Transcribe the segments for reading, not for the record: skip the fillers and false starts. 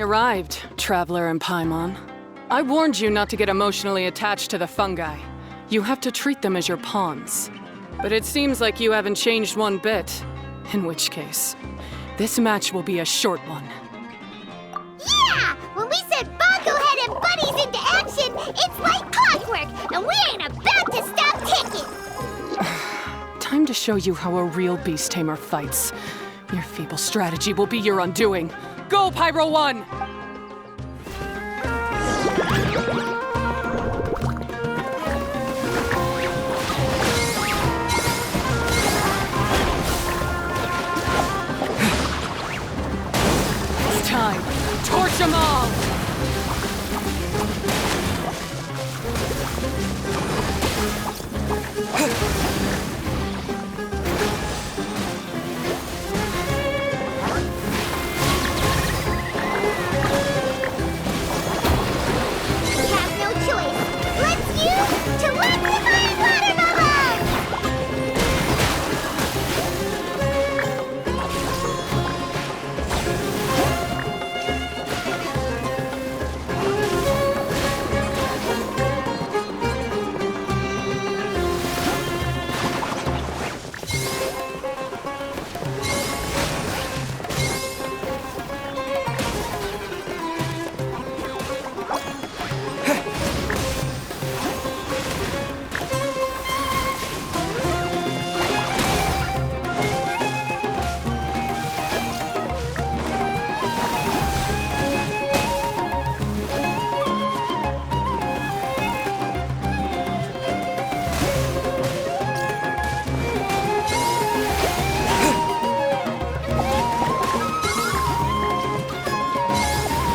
Arrived, Traveler and Paimon. I warned you not to get emotionally attached to the fungi. You have to treat them as your pawns. But it seems like you haven't changed one bit. In which case, this match will be a short one. Yeah! When we send Bongo Head and buddies into action, it's like clockwork, and we ain't about to stop ticking! Time to show you how a real beast tamer fights. Your feeble strategy will be your undoing. Go, Pyro 1! It's time. Torch them all!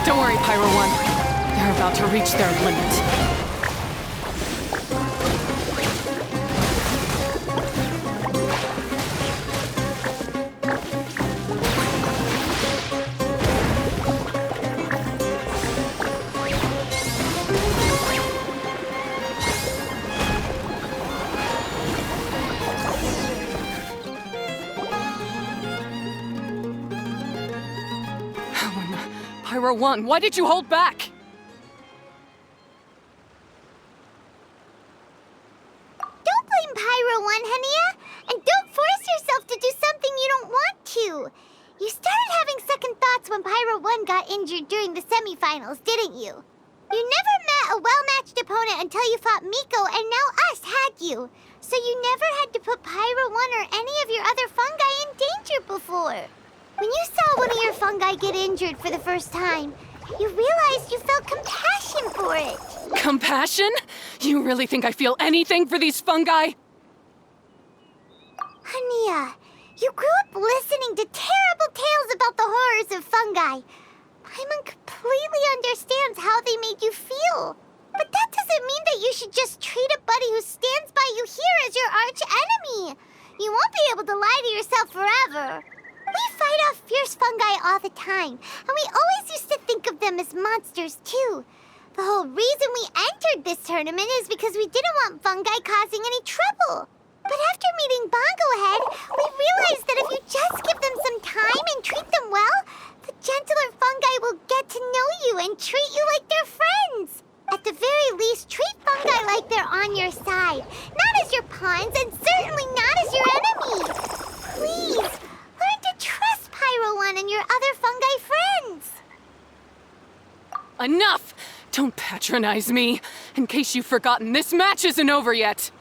Don't worry, Pyro 1. They're about to reach their limit. Pyro 1, why did you hold back? Don't blame Pyro 1, Hania! And don't force yourself to do something you don't want to! You started having second thoughts when Pyro 1 got injured during the semifinals, didn't you? You never met a well-matched opponent until you fought Miko, and now us had you. So you never had to put Pyro 1 or any of your other fungi in danger before. When you saw one of your fungi get injured for the first time, you realized you felt compassion for it. Compassion? You really think I feel anything for these fungi? Hania, you grew up listening to terrible tales about the horrors of fungi. Paimon completely understands how they made you feel. But that doesn't mean that you should just treat a buddy who stands by you here as your arch enemy. You won't be able to lie to yourself forever. We fight off fierce fungi all the time, and we always used to think of them as monsters, too. The whole reason we entered this tournament is because we didn't want fungi causing any trouble. But after meeting Bongo Head, we realized that if you just give them some time and treat them well, the gentler fungi will get to know you and treat you like they're friends. At the very least, treat fungi like they're on your side, not as your pawns, and certainly not as your enemies. Please. Learn to trust Pyro 1 and your other fungi friends! Enough! Don't patronize me. In case you've forgotten, this match isn't over yet.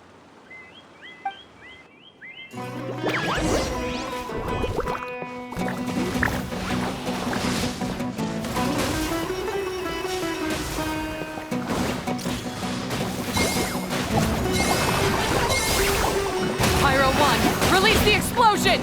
Pyro 1, release the explosion!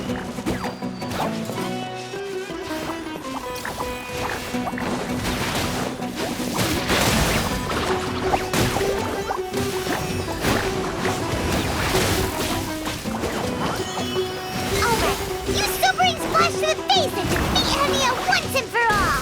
Splash to the face and defeat Hania once and for all!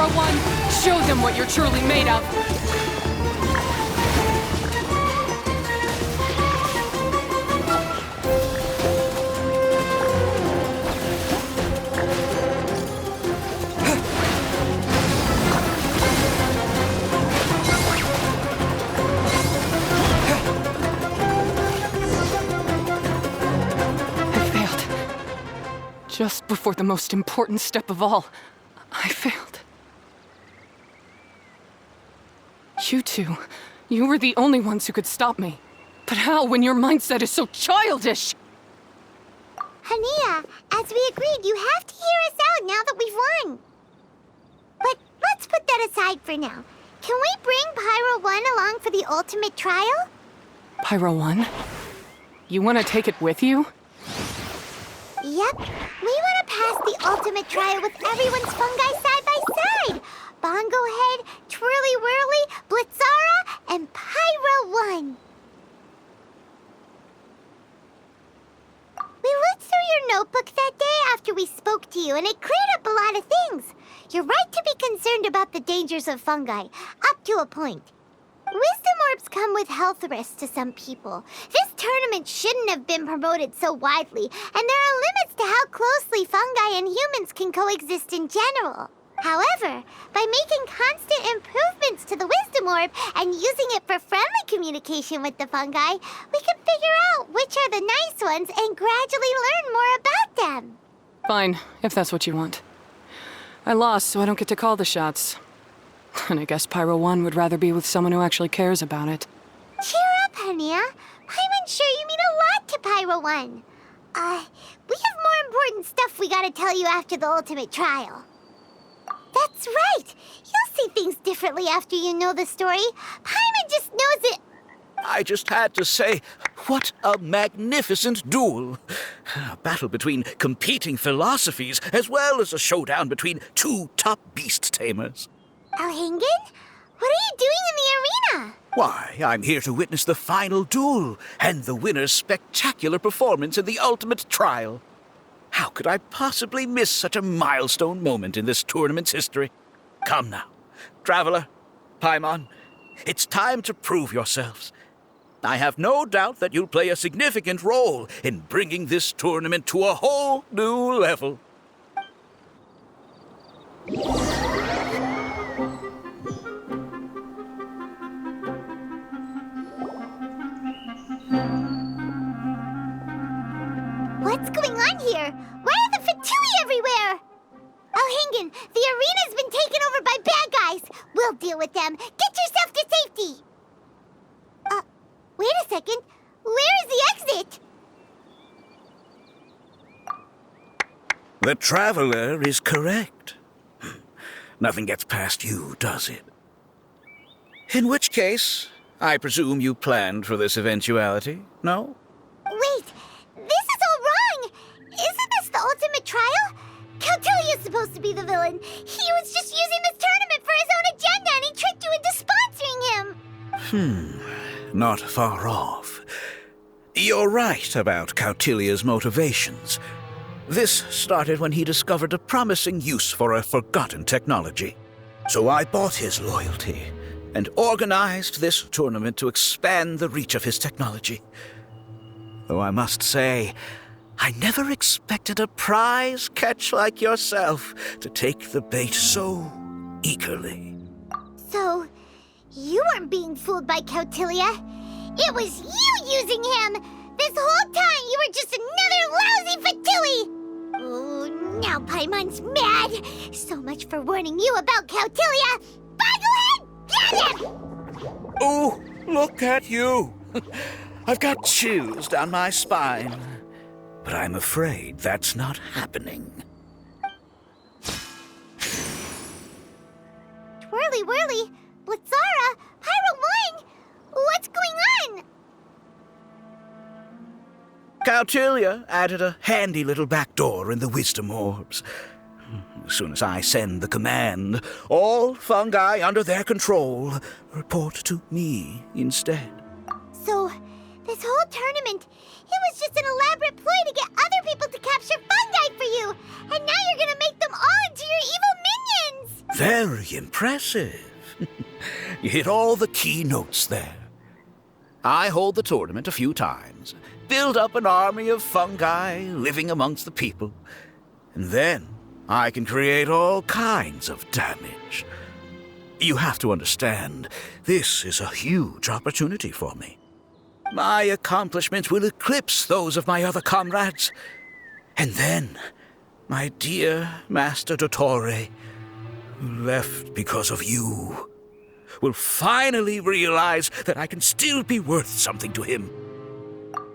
Pyro One! Show them what you're truly made of! Just before the most important step of all, I failed. You two, you were the only ones who could stop me. But how when your mindset is so childish? Hania, as we agreed, you have to hear us out now that we've won. But let's put that aside for now. Can we bring Pyro 1 along for the ultimate trial? Pyro One? You want to take it with you? Yep. We want to pass the ultimate trial with everyone's fungi side by side. Bongo Head, Twirly Whirly, Blitzara, and Pyro 1. We looked through your notebook that day after we spoke to you, and it cleared up a lot of things. You're right to be concerned about the dangers of fungi, up to a point. Wisdom orbs come with health risks to some people. This tournament shouldn't have been promoted so widely, and there are limits to how closely fungi and humans can coexist in general. However, by making constant improvements to the Wisdom Orb and using it for friendly communication with the fungi, we can figure out which are the nice ones and gradually learn more about them. Fine, if that's what you want. I lost, so I don't get to call the shots. And I guess Pyro One would rather be with someone who actually cares about it. Cheer up, Hania. I'm sure you mean a lot to Pyro 1. We have more important stuff we gotta tell you after the ultimate trial. That's right. You'll see things differently after you know the story. Paimon just knows it. I just had to say, what a magnificent duel. A battle between competing philosophies, as well as a showdown between two top beast tamers. Alhingen? What are you doing in the arena? Why, I'm here to witness the final duel and the winner's spectacular performance in the ultimate trial. How could I possibly miss such a milestone moment in this tournament's history? Come now, Traveler, Paimon, it's time to prove yourselves. I have no doubt that you'll play a significant role in bringing this tournament to a whole new level. What's going on here? Why are the Fatui everywhere? Alhingen, the arena's been taken over by bad guys. We'll deal with them. Get yourself to safety. Wait a second. Where is the exit? The Traveler is correct. Nothing gets past you, does it? In which case, I presume you planned for this eventuality, no? Wait, this is all wrong. Isn't this the ultimate trial? Cautilia's supposed to be the villain. He was just using this tournament for his own agenda, and he tricked you into sponsoring him. Not far off. You're right about Cautilia's motivations. This started when he discovered a promising use for a forgotten technology. So I bought his loyalty and organized this tournament to expand the reach of his technology. Though I must say, I never expected a prize catch like yourself to take the bait so eagerly. So, you weren't being fooled by Cautilia. It was you using him. This whole time you were just another lousy Fatui. Oh, now Paimon's mad. So much for warning you about Cautilia. Boglehead, get him! Oh, look at you. I've got chills down my spine. But I'm afraid that's not happening. Twirly Whirly, Blitzara, Pyro 1, what's going on? Cautilia added a handy little back door in the Wisdom Orbs. As soon as I send the command, all fungi under their control report to me instead. So, this whole tournament, it was just an elaborate ploy to get other people to capture fungi for you! And now you're gonna make them all into your evil minions! Very impressive. You hit all the key notes there. I hold the tournament a few times, build up an army of fungi living amongst the people, and then I can create all kinds of damage. You have to understand, this is a huge opportunity for me. My accomplishments will eclipse those of my other comrades. And then, my dear Master Dottore, who left because of you, will finally realize that I can still be worth something to him.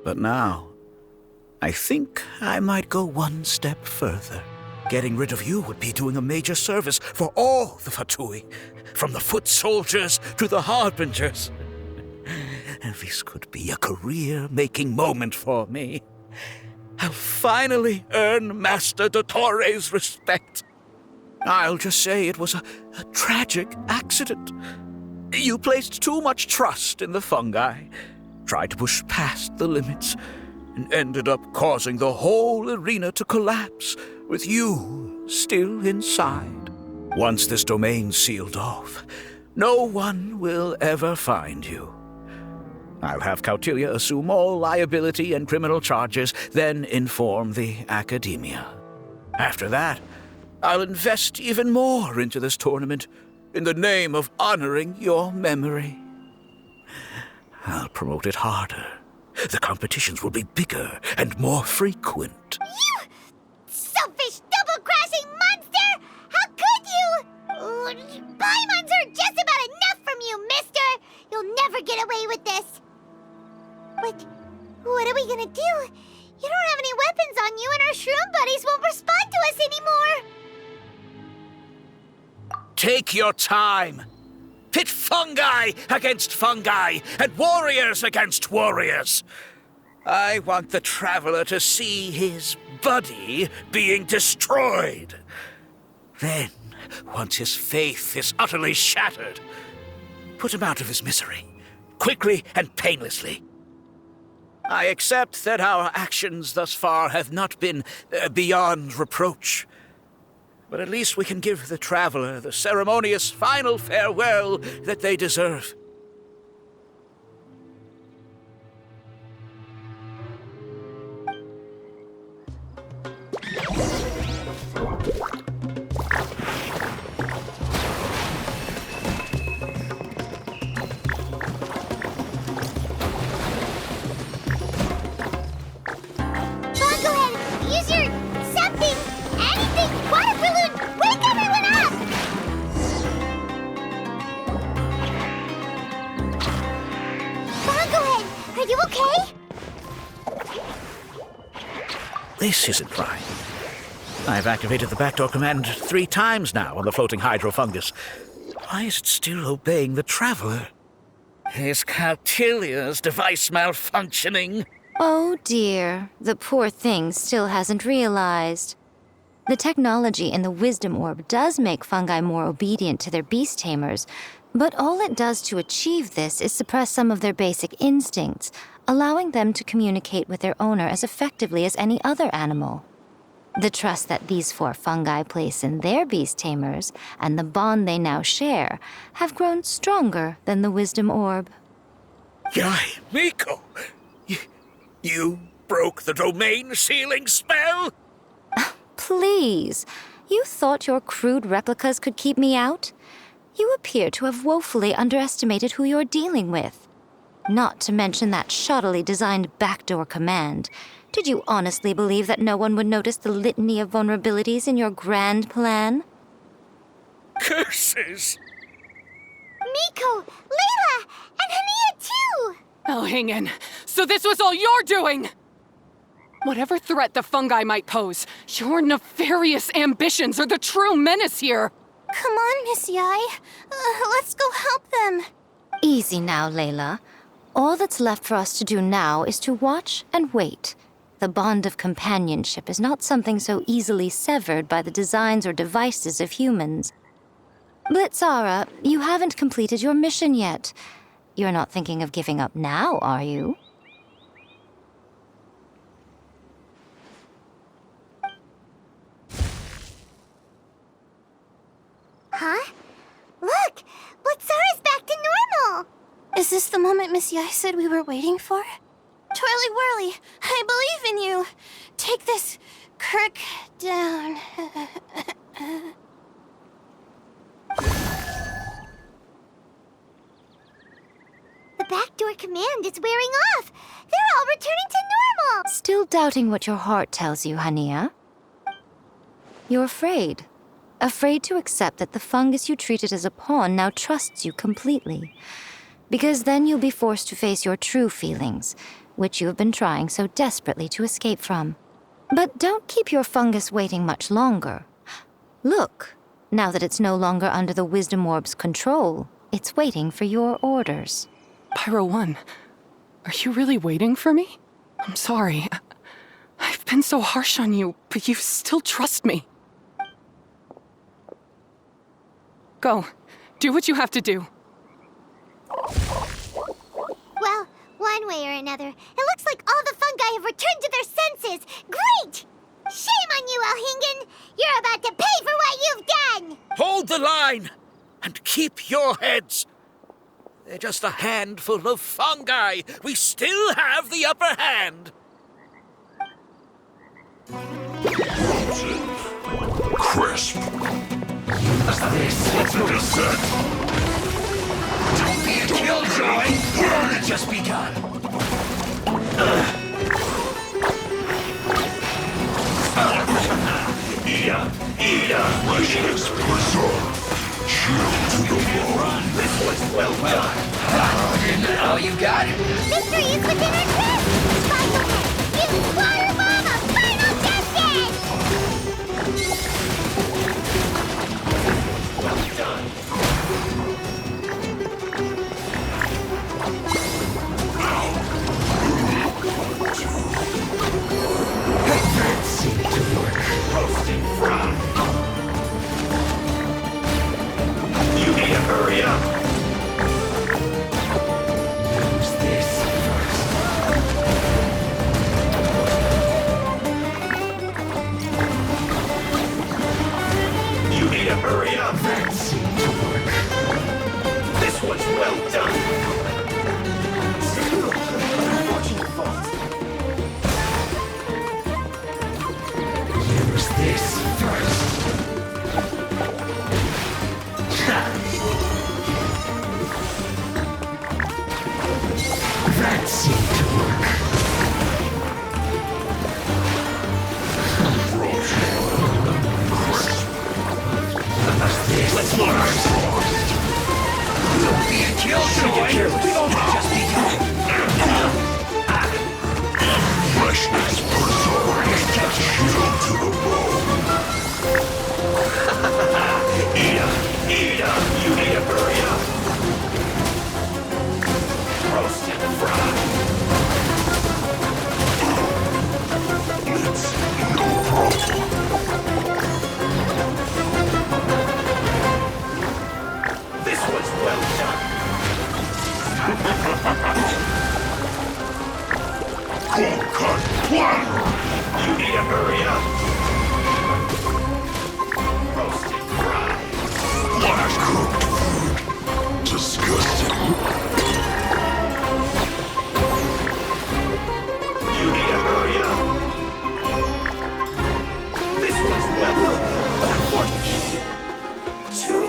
But now, I think I might go one step further. Getting rid of you would be doing a major service for all the Fatui, from the foot soldiers to the harbingers. And this could be a career-making moment for me. I'll finally earn Master Dottore's respect. I'll just say it was a tragic accident. You placed too much trust in the fungi, tried to push past the limits, and ended up causing the whole arena to collapse, with you still inside. Once this domain's sealed off, no one will ever find you. I'll have Cautilia assume all liability and criminal charges, then inform the Academia. After that, I'll invest even more into this tournament in the name of honoring your memory. I'll promote it harder. The competitions will be bigger and more frequent. You selfish, double-crashing monster! How could you? Paimons are just about enough from you, mister! You'll never get away with this. What are we gonna do? You don't have any weapons on you, and our shroom buddies won't respond to us anymore! Take your time. Pit fungi against fungi, and warriors against warriors. I want the Traveler to see his buddy being destroyed. Then, once his faith is utterly shattered, put him out of his misery, quickly and painlessly. I accept that our actions thus far have not been beyond reproach. But at least we can give the Traveler the ceremonious final farewell that they deserve. This isn't right. I've activated the backdoor command 3 times now on the floating hydrofungus. Why is it still obeying the Traveler? Is Cautilia's device malfunctioning? Oh dear, the poor thing still hasn't realized. The technology in the Wisdom Orb does make fungi more obedient to their beast tamers, but all it does to achieve this is suppress some of their basic instincts, allowing them to communicate with their owner as effectively as any other animal. The trust that these 4 fungi place in their beast tamers and the bond they now share have grown stronger than the Wisdom Orb. Yai, Miko! You broke the domain sealing spell? Please, you thought your crude replicas could keep me out? You appear to have woefully underestimated who you're dealing with. Not to mention that shoddily designed backdoor command. Did you honestly believe that no one would notice the litany of vulnerabilities in your grand plan? Curses! Miko, Layla, and Hania too! Oh, hang in. So this was all you're doing! Whatever threat the fungi might pose, your nefarious ambitions are the true menace here! Come on, Miss Yai. Let's go help them. Easy now, Layla. All that's left for us to do now is to watch and wait. The bond of companionship is not something so easily severed by the designs or devices of humans. Blitzara, you haven't completed your mission yet. You're not thinking of giving up now, are you? Huh? Look! Blitzara's back to normal! Is this the moment Miss Yai said we were waiting for? Twirly Whirly, I believe in you. Take this crook down. The backdoor command is wearing off! They're all returning to normal! Still doubting what your heart tells you, Hania? You're afraid. Afraid to accept that the fungus you treated as a pawn now trusts you completely. Because then you'll be forced to face your true feelings, which you have been trying so desperately to escape from. But don't keep your fungus waiting much longer. Look, now that it's no longer under the Wisdom Orb's control, it's waiting for your orders. Pyro 1, are you really waiting for me? I'm sorry. I've been so harsh on you, but you still trust me. Go. Do what you have to do. Well, one way or another, it looks like all the fungi have returned to their senses! Great! Shame on you, Elhingen! You're about to pay for what you've done! Hold the line! And keep your heads! They're just a handful of fungi. We still have the upper hand. Crisp. This will be set. Don't be a killjoy. You've only just begun. Eat up. Freshness preserved. Chill to the bone. This was well done. Isn't that all you got? Victory is within our grasp! Spylehead, use Water Bomb of Final Justice! Well done. That seemed to work. Roasting fry. You need to hurry up. Use this first. You need to hurry up. That seemed to work. This one's well done. Unfortunate fault. Use this first. That seemed to work. Let's learn. Don't be a killjoy. We've only just begun. Freshness preserved. Chill to the bone. Eat up. You need to hurry up. Roast and fry. It's no problem. This was well done. Cold cut platter. You need to hurry up. Roast and fry. Flash cooked food. Disgusting. You need to hurry up. This was well unfortunate. Two,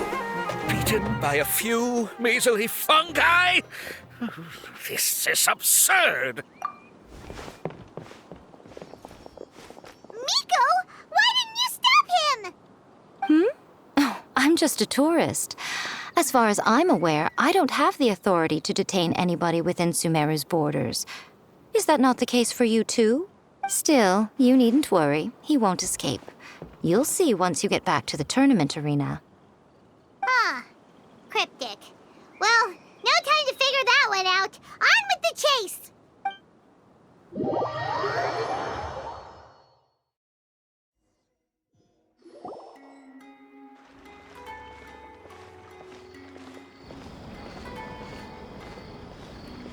beaten by a few measly fungi? This is absurd. Miko, why didn't you stop him? Oh, I'm just a tourist. As far as I'm aware, I don't have the authority to detain anybody within Sumeru's borders. Is that not the case for you too? Still, you needn't worry. He won't escape. You'll see once you get back to the tournament arena. Ah, cryptic. Well, no time to figure that one out. On with the chase!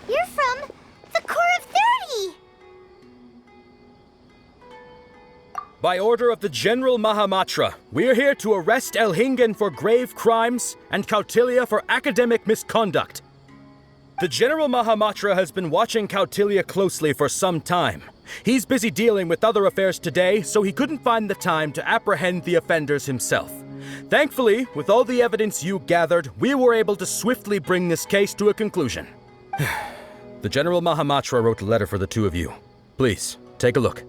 You're from the Core of 30! By order of the General Mahamatra, we're here to arrest Elhingen for grave crimes and Kautilya for academic misconduct. The General Mahamatra has been watching Kautilya closely for some time. He's busy dealing with other affairs today, so he couldn't find the time to apprehend the offenders himself. Thankfully, with all the evidence you gathered, we were able to swiftly bring this case to a conclusion. The General Mahamatra wrote a letter for the two of you. Please, take a look.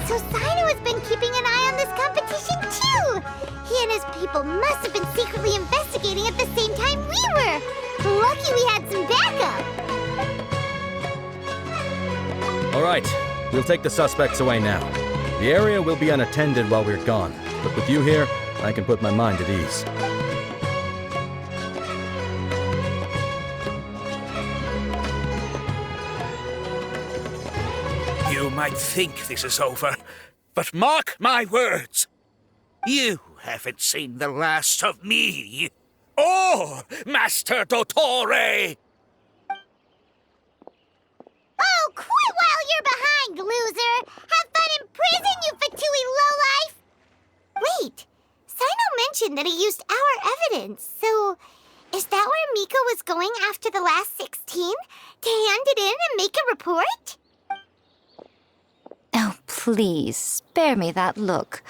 So Sino has been keeping an eye on this competition too! He and his people must have been secretly investigating at the same time we were! Lucky we had some backup! All right, we'll take the suspects away now. The area will be unattended while we're gone, but with you here, I can put my mind at ease. You might think this is over, but mark my words. You haven't seen the last of me. Or Master Dottore! Oh, quit while you're behind, loser! Have fun in prison, you Fatui lowlife! Wait, Sino mentioned that he used our evidence, so is that where Miko was going after the last 16? To hand it in and make a report? Oh, please, spare me that look.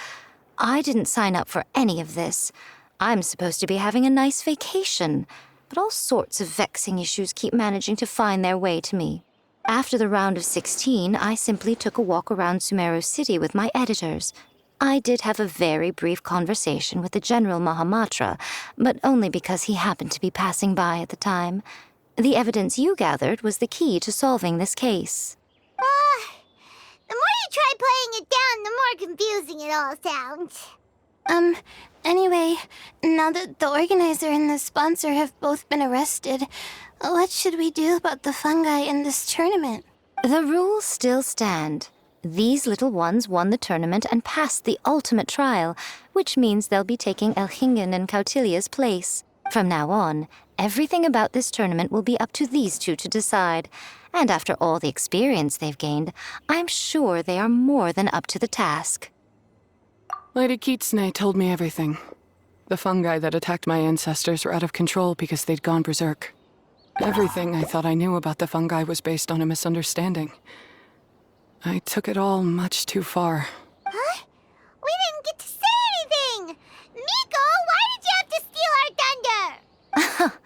I didn't sign up for any of this. I'm supposed to be having a nice vacation, but all sorts of vexing issues keep managing to find their way to me. After the round of 16, I simply took a walk around Sumeru City with my editors. I did have a very brief conversation with the General Mahamatra, but only because he happened to be passing by at the time. The evidence you gathered was the key to solving this case. The more you try playing it down, the more confusing it all sounds. Anyway, now that the organizer and the sponsor have both been arrested, what should we do about the fungi in this tournament? The rules still stand. These little ones won the tournament and passed the ultimate trial, which means they'll be taking Elhingen and Kautilya's place. From now on, everything about this tournament will be up to these two to decide. And after all the experience they've gained, I'm sure they are more than up to the task. Lady Kitsune told me everything. The fungi that attacked my ancestors were out of control because they'd gone berserk. Everything I thought I knew about the fungi was based on a misunderstanding. I took it all much too far. Huh? We didn't get to say anything! Miko, why did you have to steal our thunder?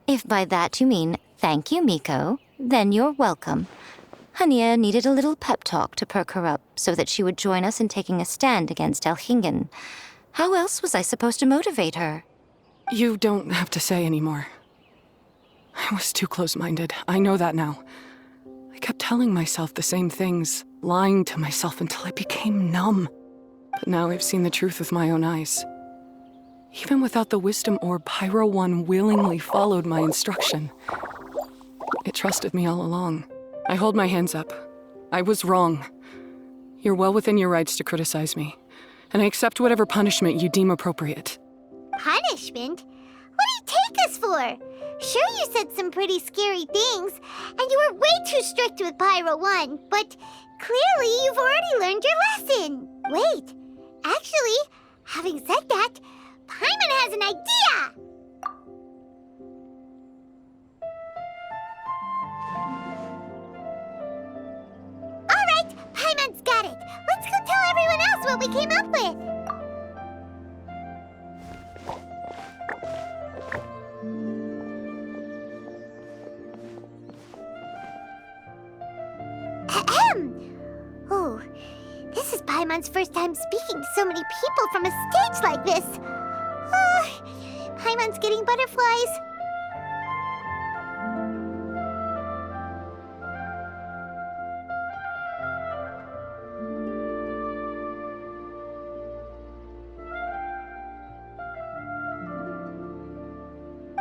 If by that you mean thank you, Miko, then you're welcome. Hania needed a little pep talk to perk her up so that she would join us in taking a stand against Elhingen. How else was I supposed to motivate her? You don't have to say anymore. I was too close-minded. I know that now. I kept telling myself the same things, lying to myself until I became numb. But now I've seen the truth with my own eyes. Even without the wisdom orb, Pyro 1 willingly followed my instruction. It trusted me all along. I hold my hands up. I was wrong. You're well within your rights to criticize me, and I accept whatever punishment you deem appropriate. Punishment? What do you take us for? Sure, you said some pretty scary things, and you were way too strict with Pyro 1, but clearly you've already learned your lesson. Wait, actually, having said that, Paimon has an idea! Alright, Paimon's got it. Let's go tell everyone else what we came up with. Ahem. Oh, this is Paimon's first time speaking to so many people from a stage like this. Paimon's getting butterflies.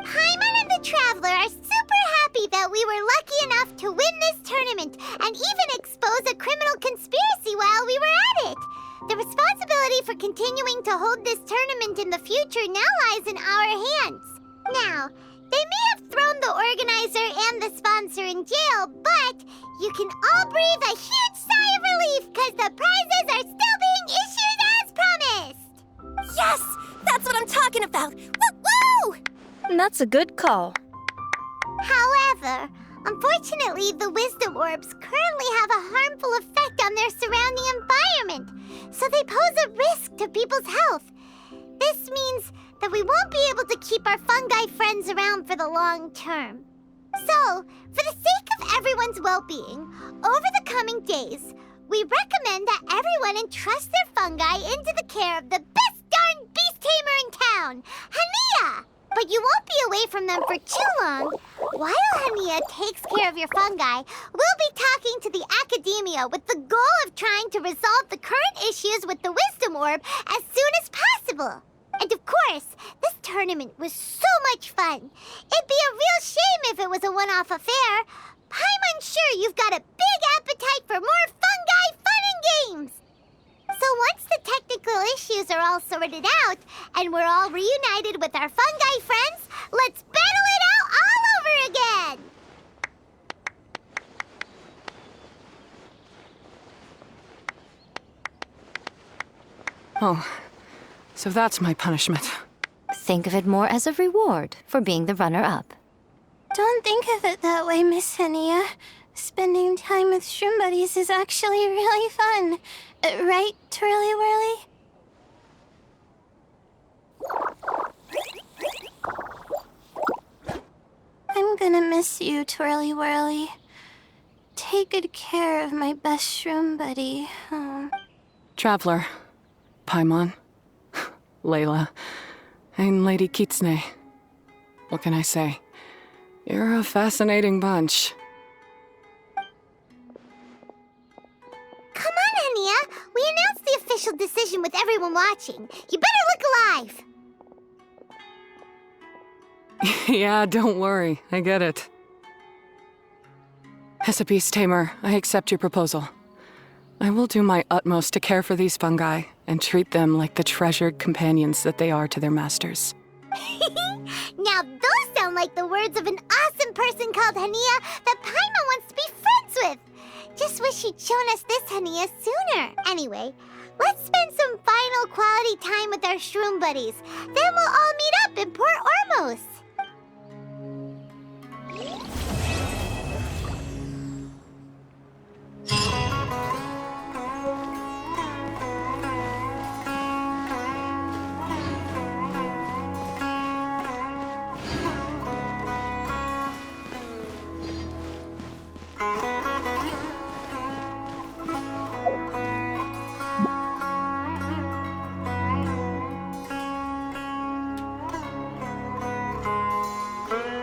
Paimon and the Traveler are super happy that we were lucky enough to win this tournament and even expose a criminal conspiracy while we were at it. The responsibility for continuing to hold this tournament in the future now lies in our hands. Now, they may have thrown the organizer and the sponsor in jail, but you can all breathe a huge sigh of relief because the prizes are still being issued as promised. Yes! That's what I'm talking about! Woo-woo! That's a good call. However, unfortunately, the wisdom orbs currently have a harmful effect on their surrounding environment, so they pose a risk to people's health. This means that we won't be able to keep our fungi friends around for the long term. So, for the sake of everyone's well-being, over the coming days, we recommend that everyone entrust their fungi into the care of the best darn beast tamer in town, Hania! But you won't be away from them for too long. While Hania takes care of your fungi, we'll be talking to the academia with the goal of trying to resolve the current issues with the wisdom orb as soon as possible. And of course, this tournament was so much fun. It'd be a real shame if it was a one-off affair. I'm sure you've got a big appetite for more fungi fun and games. So once the technical issues are all sorted out, and we're all reunited with our fungi friends, let's battle it out all over again! Oh, so that's my punishment. Think of it more as a reward for being the runner-up. Don't think of it that way, Miss Hania. Spending time with shroom buddies is actually really fun. Right, Twirly Whirly? I'm gonna miss you, Twirly Whirly. Take good care of my best shroom buddy. Oh. Traveler, Paimon, Layla, and Lady Kitsune. What can I say? You're a fascinating bunch. Come on, Hania! We announced the official decision with everyone watching. You better look alive! Yeah, don't worry. I get it. As a beast tamer, I accept your proposal. I will do my utmost to care for these fungi and treat them like the treasured companions that they are to their masters. Now those sound like the words of an awesome person called Hania that Paimon wants to be friends with. Just wish you'd shown us this Hania sooner. Anyway, let's spend some final quality time with our shroom buddies. Then we'll all meet up in Port Ormos.